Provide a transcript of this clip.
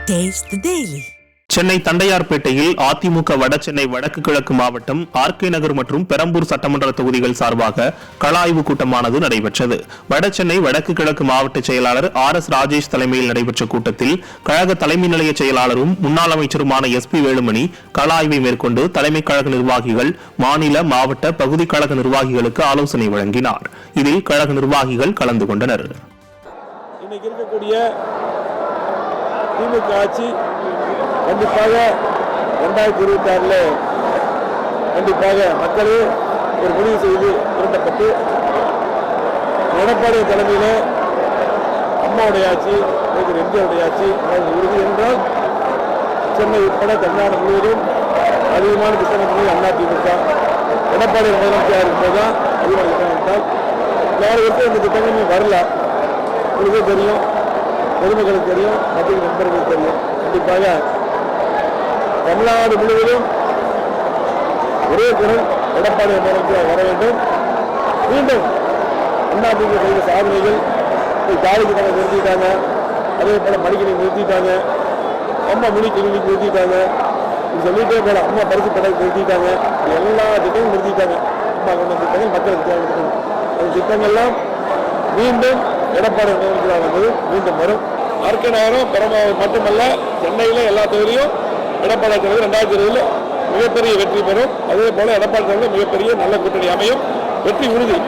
Taste the Daily. Chennai தண்டையார்பேட்டையில் AIADMK Vadachennai வடக்கு கிழக்கு மாவட்டம் ஆர்கே நகர் மற்றும் பெரம்பூர் சட்டமன்ற தொகுதிகள் சார்பாக கள ஆய்வு கூட்டமானது நடைபெற்றது. வடசென்னை வடக்கு கிழக்கு மாவட்ட செயலாளர் RS ராஜேஷ் தலைமையில் நடைபெற்ற கூட்டத்தில் கழக தலைமை நிலைய செயலாளரும் முன்னாள் அமைச்சருமான SP வேலுமணி கள ஆய்வை மேற்கொண்டு தலைமை கழக நிர்வாகிகள், மாநில, மாவட்ட, பகுதி கழக நிர்வாகிகளுக்கு ஆலோசனை வழங்கினார். இதில் கழக நிர்வாகிகள் கலந்து கொண்டனர். இன்னைக்கு இருக்கக்கூடிய திமுக ஆட்சி கண்டிப்பாக 2026 கண்டிப்பாக மக்களே ஒரு முடிவு செய்து திரட்டப்பட்டு எடப்பாடி தலைமையில் அம்மாவுடைய ஆட்சி, எம்ஜிஆருடைய ஆட்சி உறுதி என்றால் சென்னை உட்பட தமிழ்நாடு முழுவதும் அதிகமான திட்டங்கள் அதிமுக எடப்பாடி முதலமைச்சர் இருக்கும்போதுதான் அதிகமான திட்டம் என்றால் 4 வருஷம் இந்த திட்டங்களுமே வரல. உங்களுக்கே தெரியும், பொதுமக்களுக்கு தெரியும், மத்திய நண்பர்களுக்கு தெரியும். கண்டிப்பாக தமிழ்நாடு முழுவதும் ஒரே குரல் எடப்பாடி முதலமைச்சர் வர வேண்டும். மீண்டும் அதிமுக செய்த சாதனைகள் தாலிக்கு தங்க நிறுத்திட்டாங்க, அதே போல மடிக்கணி நிறுத்திட்டாங்க, அம்மா மொழி கிளினிக் நிறுத்திட்டாங்க, சொல்லிட்டே போல அம்மா பரிசு படம் நிறுத்திட்டாங்க, எல்லா திட்டங்களும் நிறுத்திட்டாங்க. அம்மா கொண்ட திட்டங்கள் மக்களுக்கு தேவைப்படுத்தணும். அந்த திட்டங்கள்லாம் மீண்டும் எடப்பாடி முதலமைச்சராக வந்தது மீண்டும் வரும். ஆர்கே நகரம் பெரம்பலூர் மட்டுமல்ல, சென்னையில் எல்லா தொகுதியும் எடப்பாடி தலைவர் 2020 மிகப்பெரிய வெற்றி பெறும். அதே போல எடப்பாடி தலைவர் மிகப்பெரிய நல்ல கூட்டணி அமையும். வெற்றி உறுதி.